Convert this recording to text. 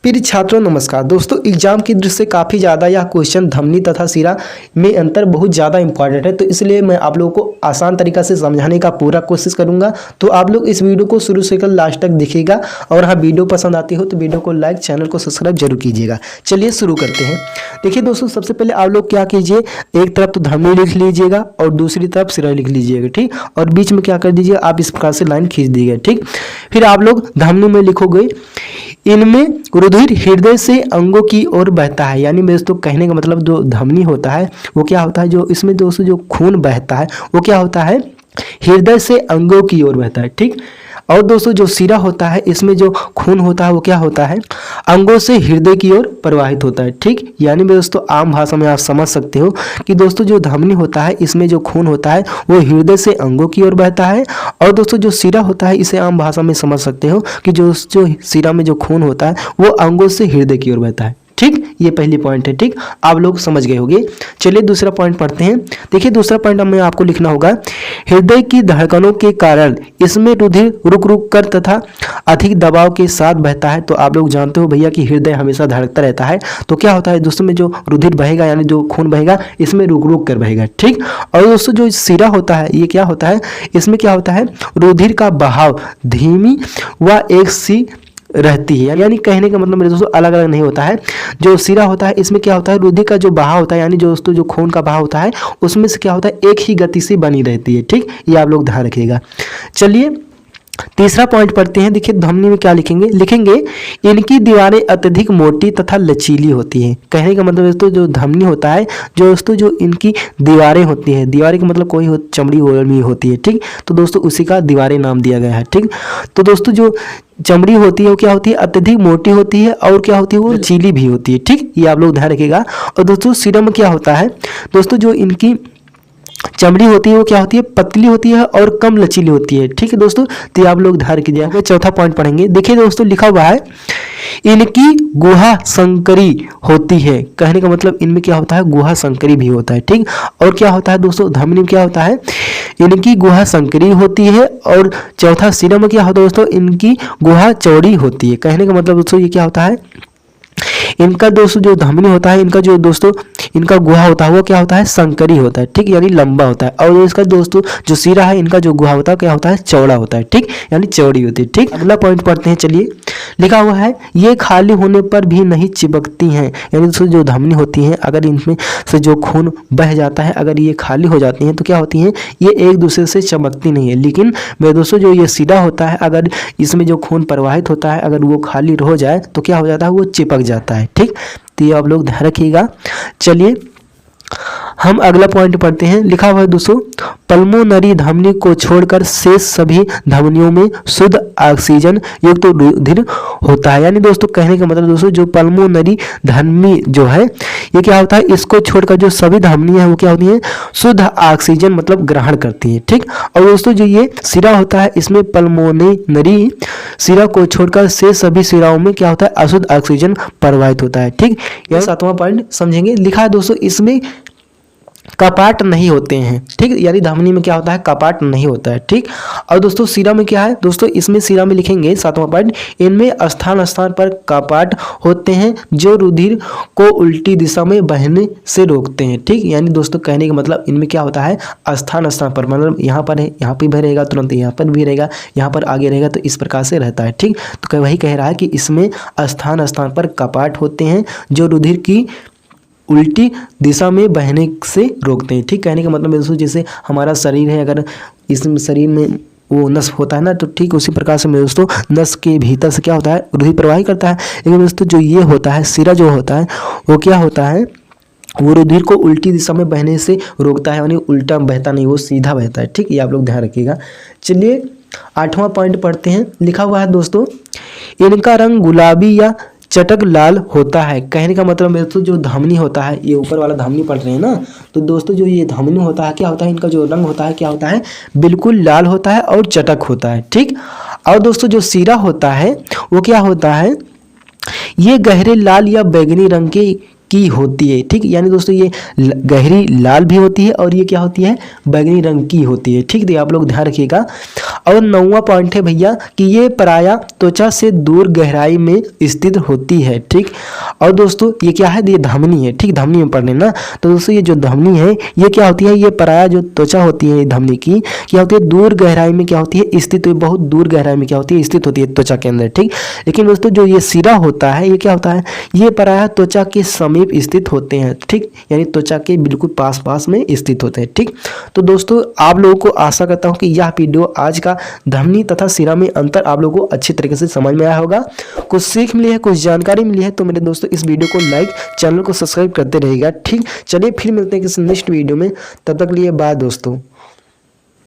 प्रिय छात्रों नमस्कार। दोस्तों एग्जाम की दृष्टि से काफ़ी ज़्यादा यह क्वेश्चन धमनी तथा सिरा में अंतर बहुत ज़्यादा इंपॉर्टेंट है, तो इसलिए मैं आप लोगों को आसान तरीका से समझाने का पूरा कोशिश करूंगा। तो आप लोग इस वीडियो को शुरू से लेकर लास्ट तक देखिएगा और हाँ वीडियो पसंद आती हो तो वीडियो को लाइक, चैनल को सब्सक्राइब जरूर कीजिएगा। चलिए शुरू करते हैं। देखिए दोस्तों, सबसे पहले आप लोग क्या कीजिए, एक तरफ तो धमनी लिख लीजिएगा और दूसरी तरफ सिरा लिख लीजिएगा, ठीक। और बीच में क्या कर दीजिए, आप इस प्रकार से लाइन खींच दीजिए, ठीक। फिर आप लोग धमनी में लिखोगे, इनमें रुधिर हृदय से अंगों की ओर बहता है। यानी मेरे दोस्तों कहने का मतलब जो धमनी होता है वो क्या होता है, जो इसमें दोस्तों जो खून बहता है वो क्या होता है, हृदय से अंगों की ओर बहता है, ठीक। और दोस्तों जो सिरा होता है इसमें जो खून होता है वो क्या होता है, अंगों से हृदय की ओर प्रवाहित होता है, ठीक। यानी मेरे दोस्तों आम भाषा में आप समझ सकते हो कि दोस्तों जो धमनी होता है इसमें जो खून होता है वो हृदय से अंगों की ओर बहता है। और दोस्तों जो सिरा होता है इसे आम भाषा में समझ सकते हो कि जो सिरा में जो खून होता है वो अंगों से हृदय की ओर बहता है, ठीक। ये पहली पॉइंट है, ठीक। आप लोग समझ गए होंगे। चलिए दूसरा पॉइंट पढ़ते हैं। देखिए दूसरा पॉइंट हमें आपको लिखना होगा, हृदय की धड़कनों के कारण इसमें रुधिर रुक रुक कर तथा अधिक दबाव के साथ बहता है। तो आप लोग जानते हो भैया कि हृदय हमेशा धड़कता रहता है, तो क्या होता है दोस्तों में जो रुधिर बहेगा यानी जो खून बहेगा इसमें रुक रुक कर बहेगा, ठीक। और दोस्तों जो सिरा होता है ये क्या होता है, इसमें क्या होता है, रुधिर का बहाव धीमी व एक सी रहती है। यानी कहने का मतलब मेरे दोस्तों अलग अलग नहीं होता है। जो सिरा होता है इसमें क्या होता है, रुधिर का जो बहाव होता है यानी जो दोस्तों जो खून का बहाव होता है उसमें से क्या होता है, एक ही गति से बनी रहती है, ठीक। ये आप लोग ध्यान रखिएगा। चलिए तीसरा पॉइंट पढ़ते हैं। देखिए धमनी में क्या लिखेंगे, इनकी दीवारें अत्यधिक मोटी तथा लचीली होती हैं। कहने का मतलब दोस्तों जो धमनी होता है, जो दोस्तों जो इनकी दीवारें होती हैं, दीवारें का मतलब कोई चमड़ी वमड़ी होती है, ठीक। तो दोस्तों उसी का दीवारें नाम दिया गया है, ठीक। तो दोस्तों जो चमड़ी होती है वो क्या होती है, अत्यधिक मोटी होती है और क्या होती है, वो लचीली भी होती है, ठीक। ये आप लोग ध्यान रखिएगा। और दोस्तों सिरा में क्या होता है, दोस्तों जो इनकी चमड़ी होती है वो क्या होती है, पतली होती है और कम लचीली होती है, ठीक है दोस्तों। तो आप लोग ध्यान कीजिएगा। चौथा पॉइंट पढ़ेंगे। देखिए दोस्तों लिखा हुआ है, इनकी गुहा संकरी होती है। कहने का मतलब इनमें क्या होता है, गुहा संकरी भी होता है, ठीक। और क्या होता है दोस्तों धमनी में क्या होता है, इनकी गुहा संकरी होती है। और चौथा सिरा में क्या होता है दोस्तों, इनकी गुहा चौड़ी होती है। कहने का मतलब दोस्तों ये क्या होता है, इनका दोस्तों जो धमनी होता है, इनका जो दोस्तों इनका गुहा होता है वो क्या होता है, संकरी होता है, ठीक। यानी लंबा होता है। और इसका दोस्तों जो सिरा है इनका जो गुहा होता है क्या होता है, चौड़ा होता है, ठीक। यानी चौड़ी होती है, ठीक। अगला पॉइंट पढ़ते हैं। चलिए लिखा हुआ है, ये खाली होने पर भी नहीं चिपकती हैं। यानी दोस्तों जो धमनी होती है अगर इनमें से जो खून बह जाता है, अगर ये खाली हो जाती हैं तो क्या होती हैं, ये एक दूसरे से चमकती नहीं है। लेकिन मेरे दोस्तों जो ये सिरा होता है अगर इसमें जो खून प्रवाहित होता है अगर वो खाली हो जाए तो क्या हो जाता है, वो चिपक जाता है, ठीक। तो ये आप लोग ध्यान रखिएगा। चलिए हम अगला पॉइंट पढ़ते हैं। लिखा हुआ है दोस्तों, पल्मोनरी धमनी को छोड़कर शेष सभी धमनियों में शुद्ध ऑक्सीजन युक्त रुधिर होता है। यानी दोस्तों कहने का मतलब दोस्तों जो पल्मोनरी धमनी जो है ये क्या होता है, इसको छोड़कर जो सभी धमनियां हैं वो क्या होती हैं, शुद्ध ऑक्सीजन मतलब ग्रहण करती है, ठीक। और दोस्तों जो ये सिरा होता है इसमें पल्मोनरी सिरा को छोड़कर शेष सभी सिराओं में क्या होता है, अशुद्ध ऑक्सीजन प्रवाहित होता है, ठीक। यह सातवां पॉइंट समझेंगे। लिखा है दोस्तों, इसमें कपाट नहीं होते हैं, ठीक। यानी धमनी में क्या होता है, कपाट नहीं होता है, ठीक। और दोस्तों सिरा में क्या है दोस्तों, इसमें सिरा में लिखेंगे सातवां पॉइंट, इनमें स्थान स्थान पर कपाट होते हैं जो रुधिर को उल्टी दिशा में बहने से रोकते हैं, ठीक। यानी दोस्तों कहने का मतलब इनमें क्या होता है, स्थान स्थान पर मतलब यहाँ पर है, यहाँ पर भी रहेगा, तुरंत यहाँ पर भी रहेगा, यहाँ पर आगे रहेगा, तो इस प्रकार से रहता है, ठीक। तो वही कह रहा है कि इसमें स्थान स्थान पर कपाट होते हैं जो रुधिर की उल्टी दिशा में बहने से रोकते हैं, ठीक। कहने का मतलब दोस्तों जैसे हमारा शरीर है, अगर इस शरीर में वो नस होता है ना, तो ठीक उसी प्रकार से मेरे दोस्तों नस के भीतर से क्या होता है, रुधिर प्रवाही करता है। लेकिन दोस्तों जो ये होता है सिरा जो होता है वो क्या होता है, वो रुधिर को उल्टी दिशा में बहने से रोकता है, यानी उल्टा बहता नहीं, वो सीधा बहता है, ठीक। ये आप लोग ध्यान रखिएगा। चलिए आठवां पॉइंट पढ़ते हैं। लिखा हुआ है दोस्तों, इनका रंग गुलाबी या चटक लाल होता है। कहने का मतलब दोस्तों जो धमनी होता है, ये ऊपर वाला धमनी पढ़ रहे हैं ना, तो दोस्तों जो ये धमनी होता है क्या होता है, इनका जो रंग होता है क्या होता है, बिल्कुल लाल होता है और चटक होता है, ठीक। और दोस्तों जो सिरा होता है वो क्या होता है, ये गहरे लाल या बैंगनी रंग के की होती है। ठीक, यानी दोस्तों ये गहरी लाल भी होती है और ये क्या होती है, बैंगनी रंग की होती है। ठीक, तो आप लोग ध्यान रखिएगा। और 9वां पॉइंट है भैया कि ये पराया त्वचा से दूर गहराई में स्थित होती है। ठीक, और दोस्तों ये क्या है, ये धमनी है। ठीक, धमनी में पढ़ लेना। तो दोस्तों ये जो धमनी है ये क्या होती है, ये पराया जो त्वचा होती है धमनी की क्या होती है, दूर गहराई में क्या होती है, स्थित, बहुत दूर गहराई में क्या होती है, स्थित होती है त्वचा के अंदर। ठीक, लेकिन दोस्तों जो ये सिरा होता है ये क्या होता है, ये पराया त्वचा के समीप स्थित होते हैं। ठीक, यानी त्वचा के बिल्कुल पास पास में स्थित होते हैं। ठीक, तो दोस्तों आप लोगों को आशा करता हूँ कि यह वीडियो आज का धमनी तथा सिरा में अंतर आप लोगों को अच्छी तरीके से समझ में आया होगा, कुछ सीख मिली है, कुछ जानकारी मिली है। तो मेरे दोस्तों इस वीडियो को लाइक, चैनल को सब्सक्राइब करते रहिएगा। ठीक, चलिए फिर मिलते हैं किसी नेक्स्ट वीडियो में, तब तक लिए बाय दोस्तों।